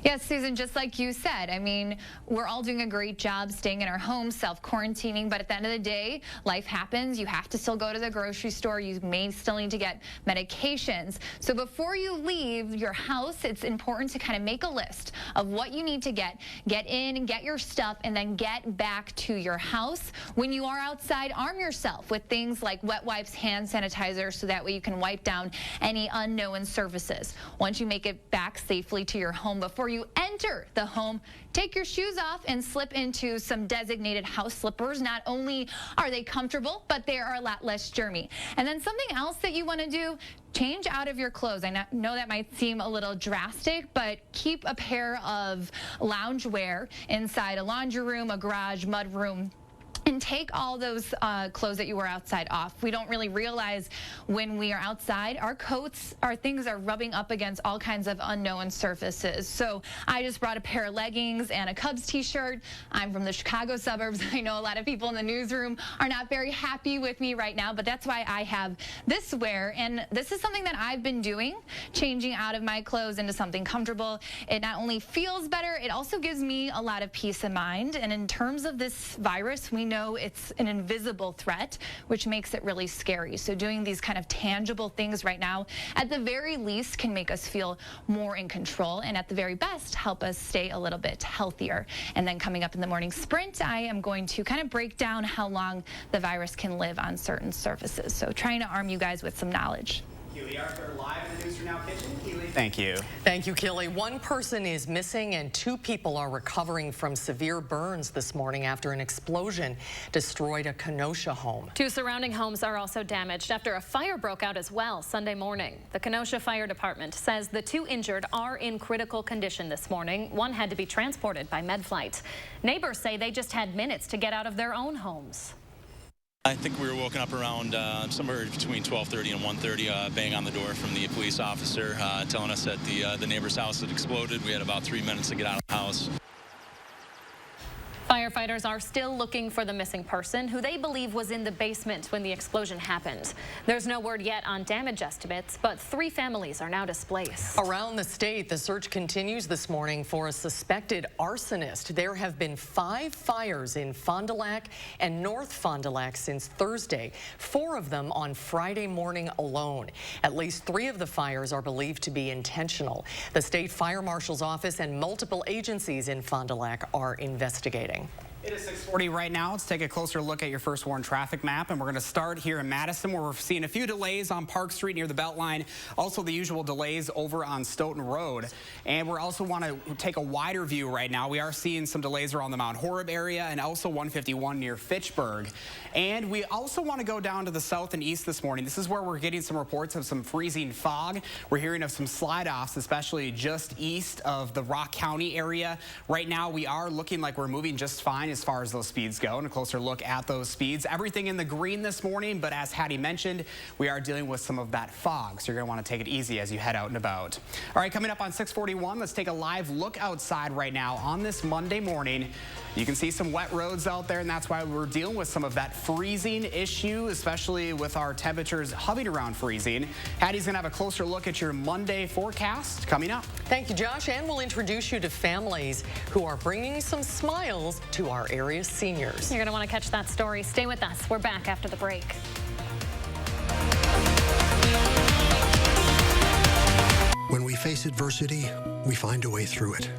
Yes, Susan, just like you said, I mean, we're all doing a great job staying in our homes, self-quarantining, but at the end of the day, life happens. You have to still go to the grocery store. You may still need to get medications. So before you leave your house, it's important to kind of make a list of what you need to get in and get your stuff, and then get back to your house. When you are outside, arm yourself with things like wet wipes, hand sanitizer, so that way you can wipe down any unknown surfaces. Once you make it back safely to your home, before you enter the home, take your shoes off and slip into some designated house slippers. Not only are they comfortable, but they are a lot less germy. And then something else that you want to do, change out of your clothes. I know that might seem a little drastic, but keep a pair of loungewear inside a laundry room, a garage, mud room, and take all those clothes that you wear outside off. We don't really realize when we are outside, our coats, our things are rubbing up against all kinds of unknown surfaces. So I just brought a pair of leggings and a Cubs t-shirt. I'm from the Chicago suburbs. I know a lot of people in the newsroom are not very happy with me right now, but that's why I have this wear. And this is something that I've been doing, changing out of my clothes into something comfortable. It not only feels better, it also gives me a lot of peace of mind. And in terms of this virus, we know it's an invisible threat, which makes it really scary. So doing these kind of tangible things right now, at the very least, can make us feel more in control, and at the very best, help us stay a little bit healthier. And then coming up in the morning sprint, I am going to kind of break down how long the virus can live on certain surfaces. So trying to arm you guys with some knowledge. Keely Arthur live in the News for Now kitchen. Keely, thank you. Thank you, Keely. One person is missing and 2 people are recovering from severe burns this morning after an explosion destroyed a Kenosha home. 2 surrounding homes are also damaged after a fire broke out as well Sunday morning. The Kenosha Fire Department says the 2 injured are in critical condition this morning. One had to be transported by MedFlight. Neighbors say they just had minutes to get out of their own homes. I think we were woken up around somewhere between 12:30 and 1:30, bang on the door from the police officer telling us that the neighbor's house had exploded. We had about 3 minutes to get out of the house. Firefighters are still looking for the missing person, who they believe was in the basement when the explosion happened. There's no word yet on damage estimates, but 3 families are now displaced. Around the state, the search continues this morning for a suspected arsonist. There have been 5 fires in Fond du Lac and North Fond du Lac since Thursday, 4 of them on Friday morning alone. At least 3 of the fires are believed to be intentional. The state fire marshal's office and multiple agencies in Fond du Lac are investigating. It is 6:40 right now. Let's take a closer look at your first warn traffic map, and we're going to start here in Madison, where we're seeing a few delays on Park Street near the Beltline. Also, the usual delays over on Stoughton Road. And we also want to take a wider view right now. We are seeing some delays around the Mount Horeb area and also 151 near Fitchburg. And we also want to go down to the south and east this morning. This is where we're getting some reports of some freezing fog. We're hearing of some slide-offs, especially just east of the Rock County area. Right now, we are looking like we're moving just fine as far as those speeds go, and a closer look at those speeds. Everything in the green this morning, but as Hattie mentioned, we are dealing with some of that fog, so you're going to want to take it easy as you head out and about. All right, coming up on 6:41, let's take a live look outside right now on this Monday morning. You can see some wet roads out there, and that's why we're dealing with some of that freezing issue, especially with our temperatures hovering around freezing. Hattie's going to have a closer look at your Monday forecast coming up. Thank you, Josh, and we'll introduce you to families who are bringing some smiles to our area's seniors. You're going to want to catch that story. Stay with us. We're back after the break. When we face adversity, we find a way through it.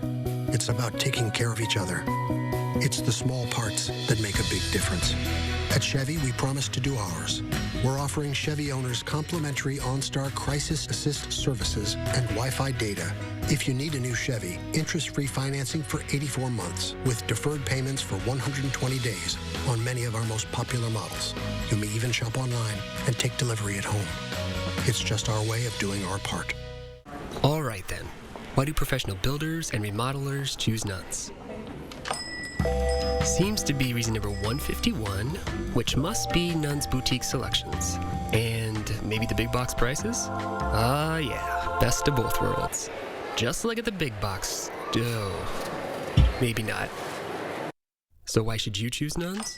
It's about taking care of each other. It's the small parts that make a big difference. At Chevy, we promise to do ours. We're offering Chevy owners complimentary OnStar Crisis Assist services and Wi-Fi data. If you need a new Chevy, interest-free financing for 84 months with deferred payments for 120 days on many of our most popular models. You may even shop online and take delivery at home. It's just our way of doing our part. All right then. Why do professional builders and remodelers choose Nuns? Seems to be reason number 151, which must be Nuns Boutique Selections. And maybe the big box prices? Ah, yeah. Best of both worlds. Just like at the big box. Oh, maybe not. So why should you choose Nuns?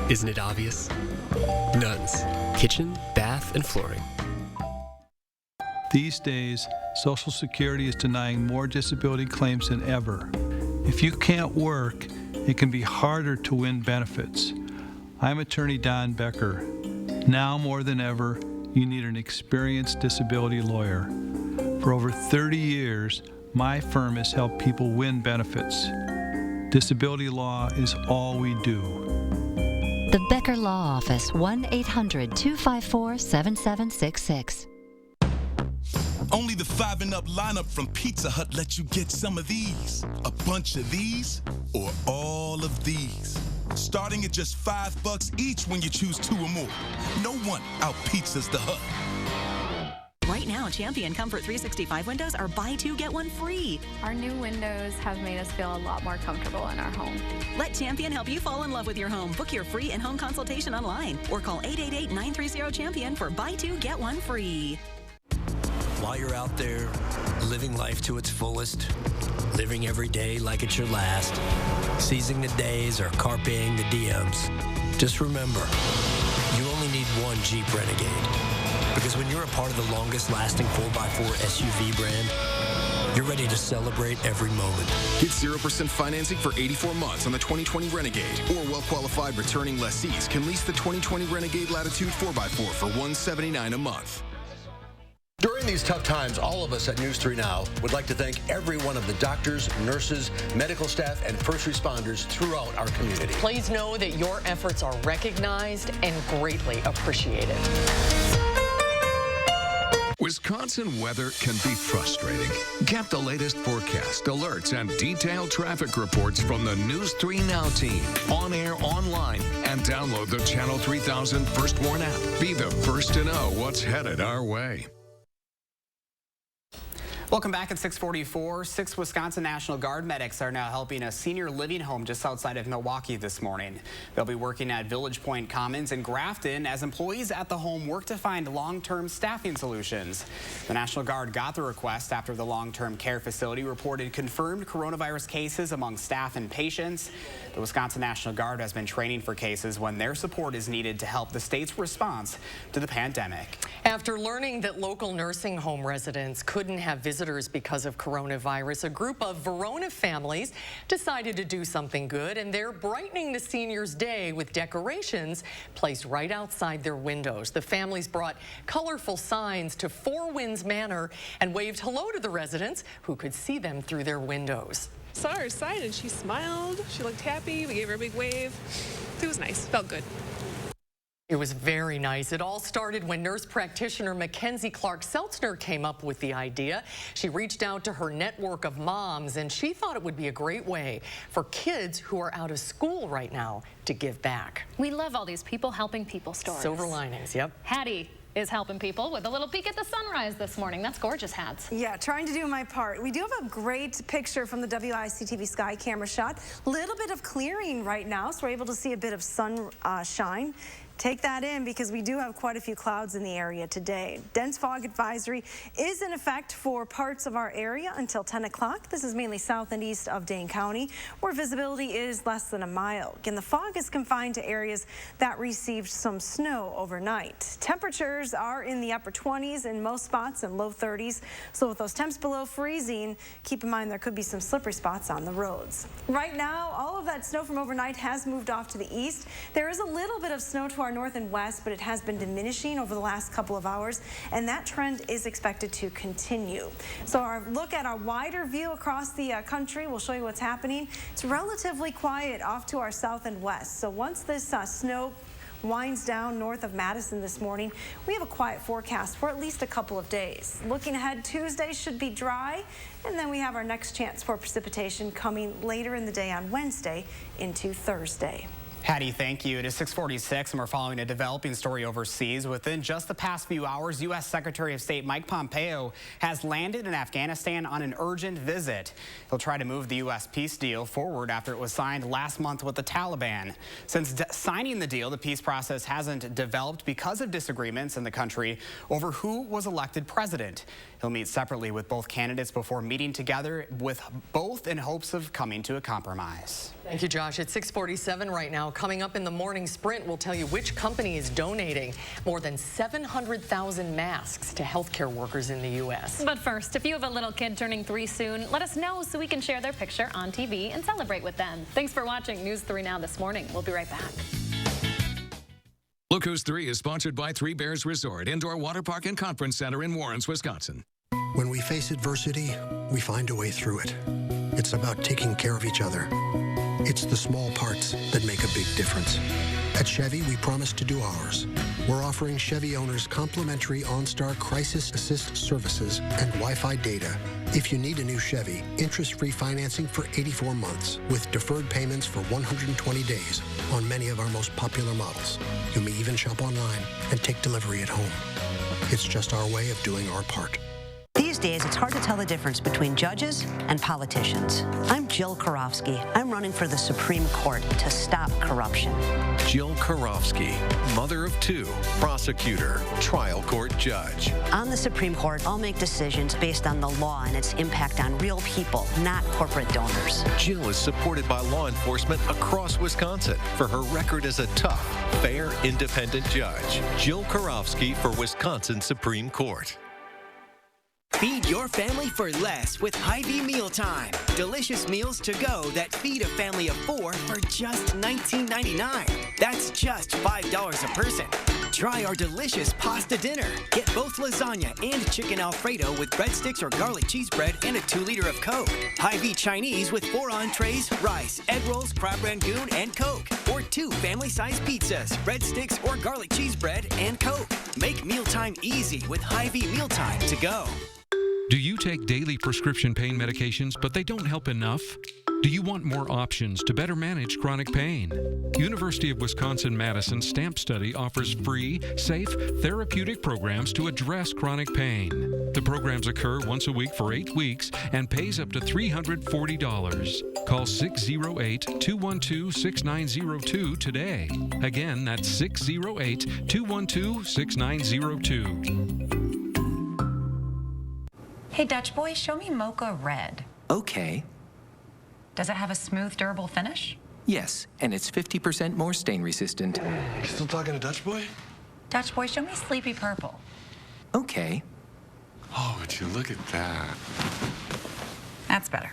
Isn't it obvious? Nuns. Kitchen, bath, and flooring. These days, Social Security is denying more disability claims than ever. If you can't work, it can be harder to win benefits. I'm attorney Don Becker. Now more than ever, you need an experienced disability lawyer. For over 30 years, my firm has helped people win benefits. Disability law is all we do. The Becker Law Office, 1-800-254-7766. Only the 5 and Up lineup from Pizza Hut lets you get some of these, a bunch of these, or all of these. Starting at just $5 each when you choose 2 or more. No one out-pizzas the Hut. Right now, Champion Comfort 365 windows are buy two, get one free. Our new windows have made us feel a lot more comfortable in our home. Let Champion help you fall in love with your home. Book your free in-home consultation online or call 888-930-CHAMPION for buy two, get one free. While you're out there living life to its fullest, living every day like it's your last, seizing the days or carpeing the DMs, just remember, you only need one Jeep Renegade. Because when you're a part of the longest lasting 4x4 SUV brand, you're ready to celebrate every moment. Get 0% financing for 84 months on the 2020 Renegade, or well-qualified returning lessees can lease the 2020 Renegade Latitude 4x4 for $179 a month. During these tough times, all of us at News 3 Now would like to thank every one of the doctors, nurses, medical staff, and first responders throughout our community. Please know that your efforts are recognized and greatly appreciated. Wisconsin weather can be frustrating. Get the latest forecast, alerts, and detailed traffic reports from the News 3 Now team. On air, online, and download the Channel 3000 First Warn app. Be the first to know what's headed our way. Welcome back at 6:44. 6 Wisconsin National Guard medics are now helping a senior living home just outside of Milwaukee this morning. They'll be working at Village Point Commons in Grafton as employees at the home work to find long-term staffing solutions. The National Guard got the request after the long-term care facility reported confirmed coronavirus cases among staff and patients. The Wisconsin National Guard has been training for cases when their support is needed to help the state's response to the pandemic. After learning that local nursing home residents couldn't have visitors because of coronavirus, a group of Verona families decided to do something good, and they're brightening the seniors' day with decorations placed right outside their windows. The families brought colorful signs to Four Winds Manor and waved hello to the residents who could see them through their windows. Saw her sign and she smiled. She looked happy. We gave her a big wave. It was nice. Felt good. It was very nice. It all started when nurse practitioner Mackenzie Clark-Seltzner came up with the idea. She reached out to her network of moms, and she thought it would be a great way for kids who are out of school right now to give back. We love all these people helping people stories. Silver linings, yep. Hattie is helping people with a little peek at the sunrise this morning. That's gorgeous, Hats. Yeah, trying to do my part. We do have a great picture from the WICTV sky camera shot. Little bit of clearing right now, so we're able to see a bit of sunshine. Take that in because we do have quite a few clouds in the area today. Dense fog advisory is in effect for parts of our area until 10 o'clock. This is mainly south and east of Dane County, where visibility is less than a mile. Again, the fog is confined to areas that received some snow overnight. Temperatures are in the upper 20s in most spots and low 30s. So with those temps below freezing, keep in mind there could be some slippery spots on the roads. Right now, all of that snow from overnight has moved off to the east. There is a little bit of snow to our north and west, but it has been diminishing over the last couple of hours, and that trend is expected to continue. So our look at our wider view across the country will show you what's happening. It's relatively quiet off to our south and west. So once this snow winds down north of Madison this morning, we have a quiet forecast for at least a couple of days. Looking ahead, Tuesday should be dry, and then we have our next chance for precipitation coming later in the day on Wednesday into Thursday. Hattie, thank you. It is 6:46, and we're following a developing story overseas. Within just the past few hours, U.S. Secretary of State Mike Pompeo has landed in Afghanistan on an urgent visit. He'll try to move the U.S. peace deal forward after it was signed last month with the Taliban. Since signing the deal, the peace process hasn't developed because of disagreements in the country over who was elected president. He'll meet separately with both candidates before meeting together with both in hopes of coming to a compromise. Thank you, Josh. It's 6:47 right now. Coming up in the morning sprint, we'll tell you which company is donating more than 700,000 masks to healthcare workers in the U.S. But first, if you have a little kid turning 3 soon, let us know so we can share their picture on TV and celebrate with them. Thanks for watching News 3 Now this morning. We'll be right back. Look Who's 3 is sponsored by Three Bears Resort, Indoor Water Park and Conference Center in Warrens, Wisconsin. When we face adversity, we find a way through it. It's about taking care of each other. It's the small parts that make a big difference. At Chevy, we promise to do ours. We're offering Chevy owners complimentary OnStar Crisis Assist services and Wi-Fi data. If you need a new Chevy, interest-free financing for 84 months with deferred payments for 120 days on many of our most popular models. You may even shop online and take delivery at home. It's just our way of doing our part. These days, it's hard to tell the difference between judges and politicians. I'm Jill Karofsky. I'm running for the Supreme Court to stop corruption. Jill Karofsky, mother of two, prosecutor, trial court judge. On the Supreme Court, I'll make decisions based on the law and its impact on real people, not corporate donors. Jill is supported by law enforcement across Wisconsin for her record as a tough, fair, independent judge. Jill Karofsky for Wisconsin Supreme Court. Feed your family for less with Hy-Vee Mealtime. Delicious meals to go that feed a family of 4 for just $19.99. That's just $5 a person. Try our delicious pasta dinner. Get both lasagna and chicken Alfredo with breadsticks or garlic cheese bread and a 2-liter of Coke. Hy-Vee Chinese with 4 entrees, rice, egg rolls, crab rangoon, and Coke. Or 2 family-sized pizzas, breadsticks, or garlic cheese bread and Coke. Make mealtime easy with Hy-Vee Mealtime to go. Do you take daily prescription pain medications, but they don't help enough? Do you want more options to better manage chronic pain? University of Wisconsin-Madison STAMP Study offers free, safe, therapeutic programs to address chronic pain. The programs occur once a week for 8 weeks and pays up to $340. Call 608-212-6902 today. Again, that's 608-212-6902. Hey, Dutch boy, show me Mocha Red. Okay. Does it have a smooth, durable finish? Yes, and it's 50% more stain resistant. You still talking to Dutch boy? Dutch boy, show me Sleepy Purple. Okay. Oh, would you look at that? That's better.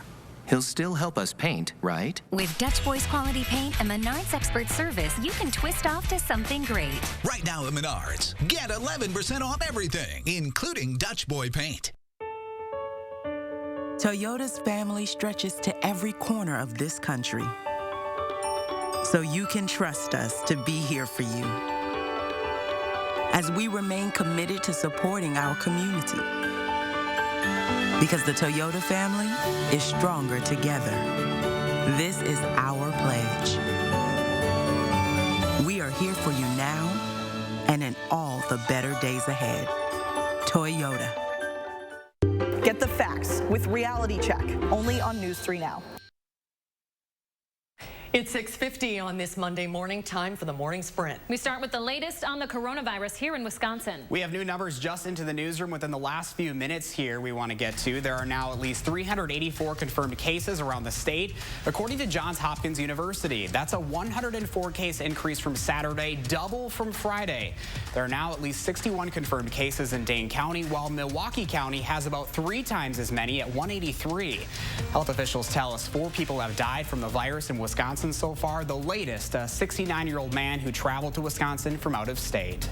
He'll still help us paint, right? With Dutch Boy's quality paint and Menards expert service, you can twist off to something great. Right now at Menards, get 11% off everything, including Dutch Boy paint. Toyota's family stretches to every corner of this country. So you can trust us to be here for you as we remain committed to supporting our community. Because the Toyota family is stronger together. This is our pledge. We are here for you now and in all the better days ahead. Toyota. Get the facts with Reality Check, only on News 3 Now. It's 6:50 on this Monday morning. Time for the morning sprint. We start with the latest on the coronavirus here in Wisconsin. We have new numbers just into the newsroom within the last few minutes here we want to get to. There are now at least 384 confirmed cases around the state, according to Johns Hopkins University. That's a 104 case increase from Saturday, double from Friday. There are now at least 61 confirmed cases in Dane County, while Milwaukee County has about 3 times as many at 183. Health officials tell us 4 people have died from the virus in Wisconsin so far. The latest, a 69-year-old man who traveled to Wisconsin from out of state.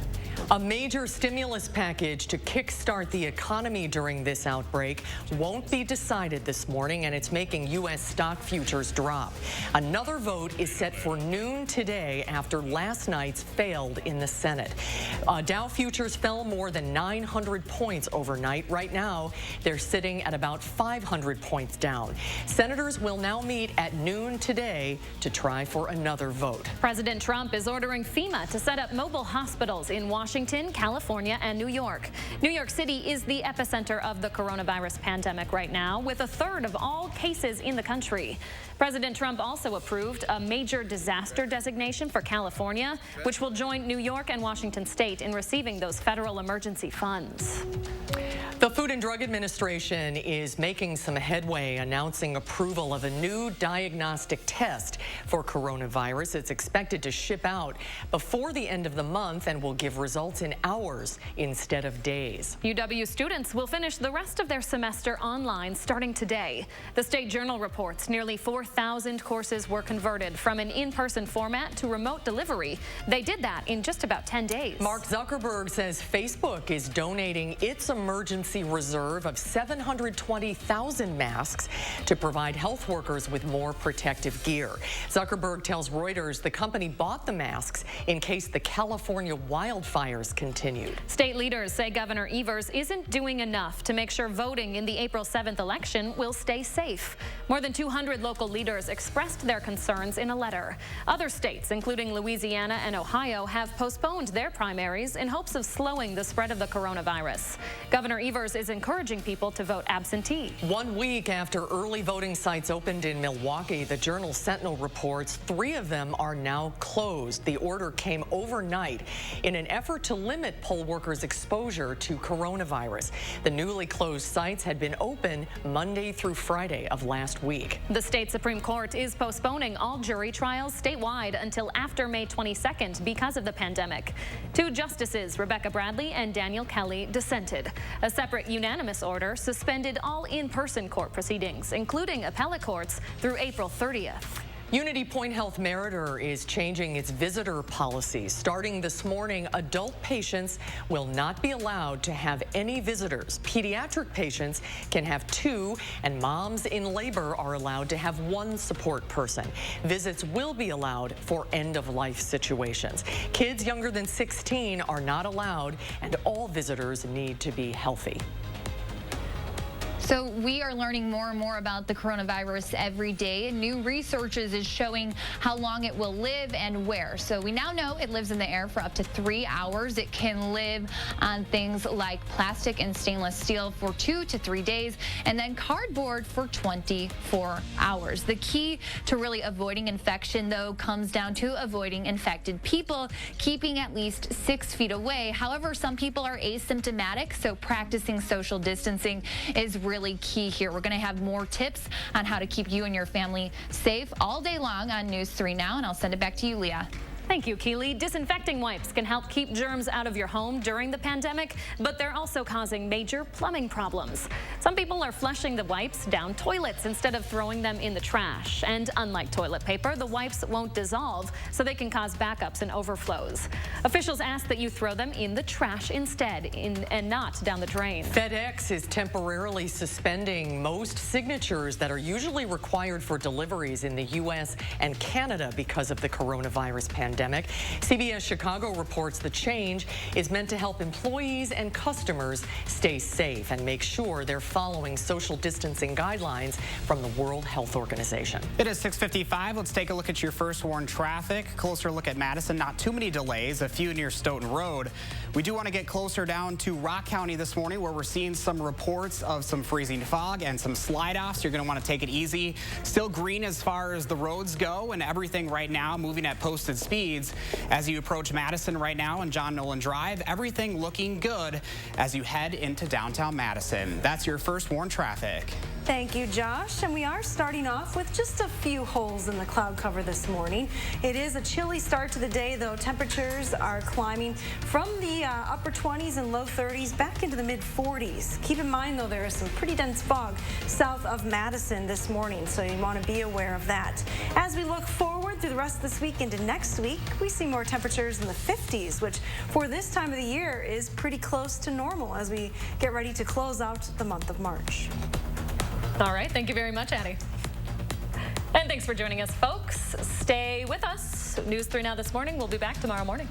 A major stimulus package to kickstart the economy during this outbreak won't be decided this morning, and it's making U.S. stock futures drop. Another vote is set for noon today after last night's failed in the Senate. Dow futures fell more than 900 points overnight. Right now, they're sitting at about 500 points down. Senators will now meet at noon today to try for another vote. President Trump is ordering FEMA to set up mobile hospitals in Washington, California, and New York. New York City is the epicenter of the coronavirus pandemic right now, with 1/3 of all cases in the country. President Trump also approved a major disaster designation for California, which will join New York and Washington state in receiving those federal emergency funds. The Food and Drug Administration is making some headway, announcing approval of a new diagnostic test for coronavirus. It's expected to ship out before the end of the month and will give results in hours instead of days. UW students will finish the rest of their semester online starting today. The State Journal reports nearly 4,000 courses were converted from an in-person format to remote delivery. They did that in just about 10 days. Mark Zuckerberg says Facebook is donating its emergency reserve of 720,000 masks to provide health workers with more protective gear. Zuckerberg tells Reuters the company bought the masks in case the California wildfire coronavirus continued. State leaders say Governor Evers isn't doing enough to make sure voting in the April 7th election will stay safe. More than 200 local leaders expressed their concerns in a letter. Other states, including Louisiana and Ohio, have postponed their primaries in hopes of slowing the spread of the coronavirus. Governor Evers is encouraging people to vote absentee. 1 week after early voting sites opened in Milwaukee, the Journal Sentinel reports 3 of them are now closed. The order came overnight in an effort to limit poll workers' exposure to coronavirus. The newly closed sites had been open Monday through Friday of last week. The state Supreme Court is postponing all jury trials statewide until after May 22nd because of the pandemic. 2 justices, Rebecca Bradley and Daniel Kelly, dissented. A separate unanimous order suspended all in-person court proceedings, including appellate courts, through April 30th. Unity Point Health Meritor is changing its visitor policy. Starting this morning, adult patients will not be allowed to have any visitors. Pediatric patients can have 2, and moms in labor are allowed to have 1 support person. Visits will be allowed for end-of-life situations. Kids younger than 16 are not allowed, and all visitors need to be healthy. So we are learning more and more about the coronavirus every day. New research is showing how long it will live and where. So we now know it lives in the air for up to 3 hours. It can live on things like plastic and stainless steel for 2 to 3 days, and then cardboard for 24 hours. The key to really avoiding infection, though, comes down to avoiding infected people, keeping at least 6 feet away. However, some people are asymptomatic, so practicing social distancing is really key here. We're going to have more tips on how to keep you and your family safe all day long on News 3 Now, and I'll send it back to you, Leah. Thank you, Keely. Disinfecting wipes can help keep germs out of your home during the pandemic, but they're also causing major plumbing problems. Some people are flushing the wipes down toilets instead of throwing them in the trash. And unlike toilet paper, the wipes won't dissolve, so they can cause backups and overflows. Officials ask that you throw them in the trash instead and not down the drain. FedEx is temporarily suspending most signatures that are usually required for deliveries in the U.S. and Canada because of the coronavirus pandemic. CBS Chicago reports the change is meant to help employees and customers stay safe and make sure they're following social distancing guidelines from the World Health Organization. It is 6:55. Let's take a look at your first warn traffic. Closer look at Madison. Not too many delays, a few near Stoughton Road. We do want to get closer down to Rock County this morning, where we're seeing some reports of some freezing fog and some slide-offs. You're going to want to take it easy. Still green as far as the roads go, and everything right now moving at posted speeds. As you approach Madison right now and John Nolan Drive, everything looking good as you head into downtown Madison. That's your first warn traffic. Thank you, Josh. And we are starting off with just a few holes in the cloud cover this morning. It is a chilly start to the day, though. Temperatures are climbing from the upper 20s and low 30s back into the mid 40s. Keep in mind, though, there is some pretty dense fog south of Madison this morning, so you want to be aware of that. As we look forward through the rest of this week into next week, we see more temperatures in the 50s, which for this time of the year is pretty close to normal as we get ready to close out the month of March. All right, thank you very much, Addie. And thanks for joining us, folks. Stay with us. News 3 Now this morning. We'll be back tomorrow morning.